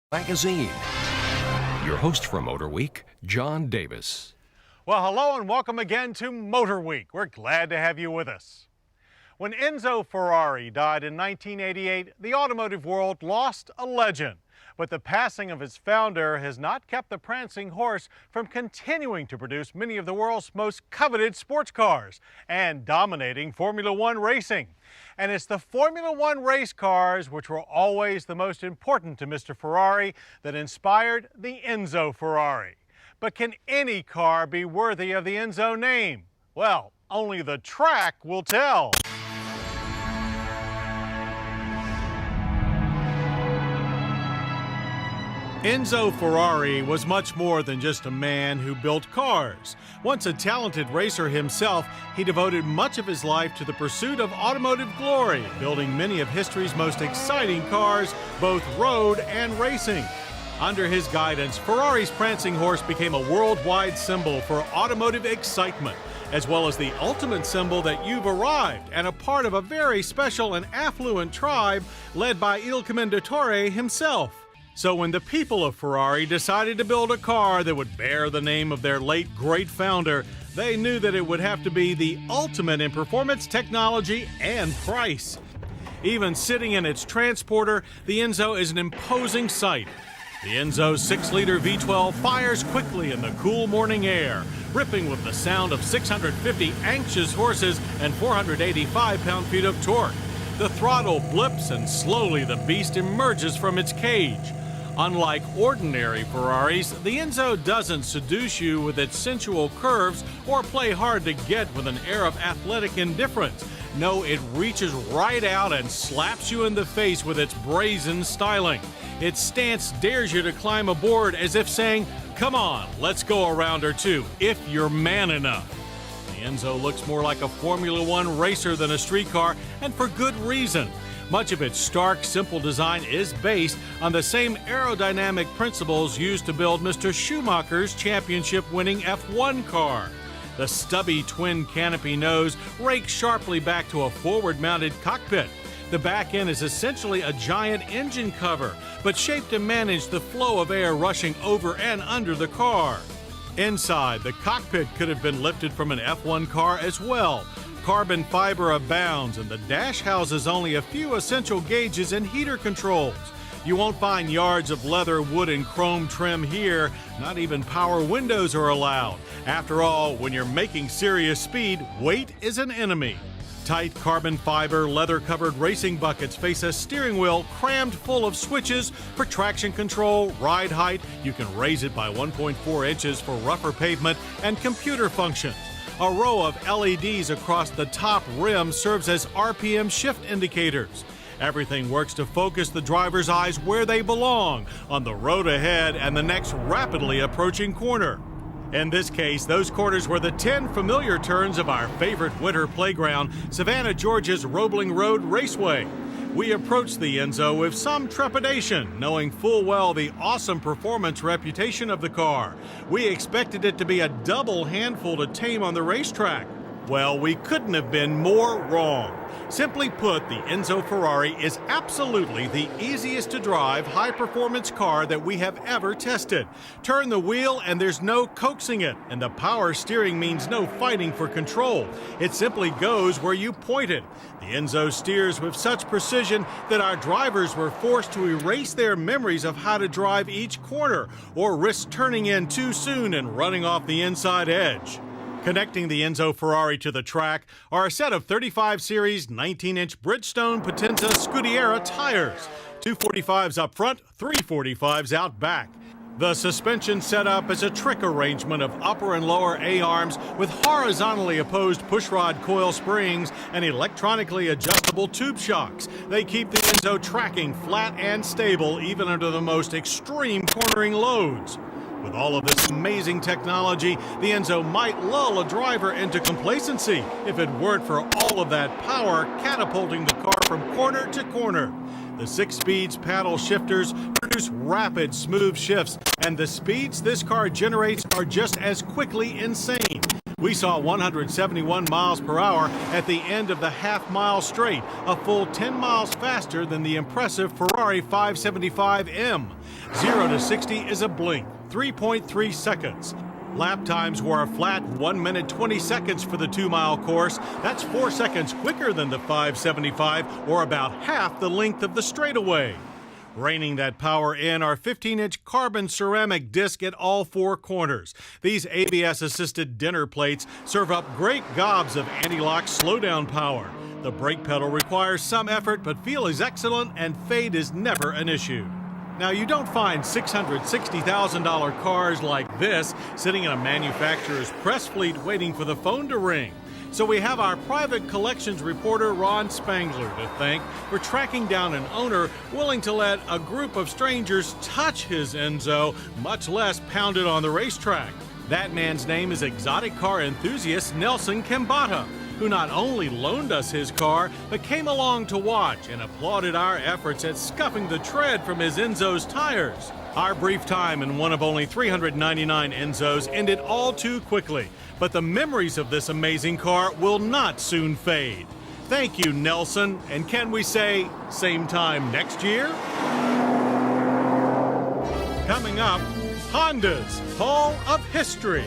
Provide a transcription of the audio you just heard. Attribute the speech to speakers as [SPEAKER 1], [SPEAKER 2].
[SPEAKER 1] Magazine. Your host for Motorweek, John Davis.
[SPEAKER 2] Well, hello and welcome again to Motorweek. We're glad to have you with us. When Enzo Ferrari died in 1988, the automotive world lost a legend. But the passing of his founder has not kept the prancing horse from continuing to produce many of the world's most coveted sports cars and dominating Formula One racing. And it's the Formula One race cars, which were always the most important to Mr. Ferrari, that inspired the Enzo Ferrari. But can any car be worthy of the Enzo name? Well, only the track will tell. Enzo Ferrari was much more than just a man who built cars. Once a talented racer himself, he devoted much of his life to the pursuit of automotive glory, building many of history's most exciting cars, both road and racing. Under his guidance, Ferrari's prancing horse became a worldwide symbol for automotive excitement, as well as the ultimate symbol that you've arrived and a part of a very special and affluent tribe led by Il Commendatore himself. So when the people of Ferrari decided to build a car that would bear the name of their late great founder, they knew that it would have to be the ultimate in performance, technology, and price. Even sitting in its transporter, the Enzo is an imposing sight. The Enzo's 6-liter V12 fires quickly in the cool morning air, ripping with the sound of 650 anxious horses and 485 pound-feet of torque. The throttle blips and slowly the beast emerges from its cage. Unlike ordinary Ferraris, the Enzo doesn't seduce you with its sensual curves or play hard to get with an air of athletic indifference. No, it reaches right out and slaps you in the face with its brazen styling. Its stance dares you to climb aboard as if saying, "Come on, let's go a round or two, if you're man enough." The Enzo looks more like a Formula One racer than a street car, and for good reason. Much of its stark, simple design is based on the same aerodynamic principles used to build Mr. Schumacher's championship-winning F1 car. The stubby twin canopy nose rakes sharply back to a forward-mounted cockpit. The back end is essentially a giant engine cover, but shaped to manage the flow of air rushing over and under the car. Inside, the cockpit could have been lifted from an F1 car as well. Carbon fiber abounds, and the dash houses only a few essential gauges and heater controls. You won't find yards of leather, wood, and chrome trim here. Not even power windows are allowed. After all, when you're making serious speed, weight is an enemy. Tight carbon fiber, leather-covered racing buckets face a steering wheel crammed full of switches for traction control, ride height, you can raise it by 1.4 inches for rougher pavement, and computer functions. A row of LEDs across the top rim serves as RPM shift indicators. Everything works to focus the driver's eyes where they belong, on the road ahead and the next rapidly approaching corner. In this case, those corners were the 10 familiar turns of our favorite winter playground, Savannah, Georgia's Roebling Road Raceway. We approached the Enzo with some trepidation, knowing full well the awesome performance reputation of the car. We expected it to be a double handful to tame on the racetrack. Well, we couldn't have been more wrong. Simply put, the Enzo Ferrari is absolutely the easiest to drive high-performance car that we have ever tested. Turn the wheel and there's no coaxing it, and the power steering means no fighting for control. It simply goes where you point it. The Enzo steers with such precision that our drivers were forced to erase their memories of how to drive each corner or risk turning in too soon and running off the inside edge. Connecting the Enzo Ferrari to the track are a set of 35 Series 19-inch Bridgestone Potenza Scudiera tires. 245s up front, 345s out back. The suspension setup is a trick arrangement of upper and lower A-arms with horizontally opposed pushrod coil springs and electronically adjustable tube shocks. They keep the Enzo tracking flat and stable even under the most extreme cornering loads. With all of this amazing technology, the Enzo might lull a driver into complacency if it weren't for all of that power catapulting the car from corner to corner. The 6-speeds paddle shifters produce rapid, smooth shifts, and the speeds this car generates are just as quickly insane. We saw 171 miles per hour at the end of the half-mile straight, a full 10 miles faster than the impressive Ferrari 575M. 0 to 60 is a blink, 3.3 seconds. Lap times were a flat 1 minute 20 seconds for the 2-mile course. That's 4 seconds quicker than the 575, or about half the length of the straightaway. Reining that power in are 15-inch carbon ceramic disc at all 4 corners. These ABS-assisted dinner plates serve up great gobs of anti-lock slowdown power. The brake pedal requires some effort, but feel is excellent and fade is never an issue. Now, you don't find $660,000 cars like this sitting in a manufacturer's press fleet waiting for the phone to ring. So we have our private collections reporter, Ron Spangler, to thank for tracking down an owner willing to let a group of strangers touch his Enzo, much less pound it on the racetrack. That man's name is exotic car enthusiast Nelson Kambata, who not only loaned us his car, but came along to watch and applauded our efforts at scuffing the tread from his Enzo's tires. Our brief time in one of only 399 Enzos ended all too quickly, but the memories of this amazing car will not soon fade. Thank you, Nelson, and can we say same time next year? Coming up, Honda's Hall of History.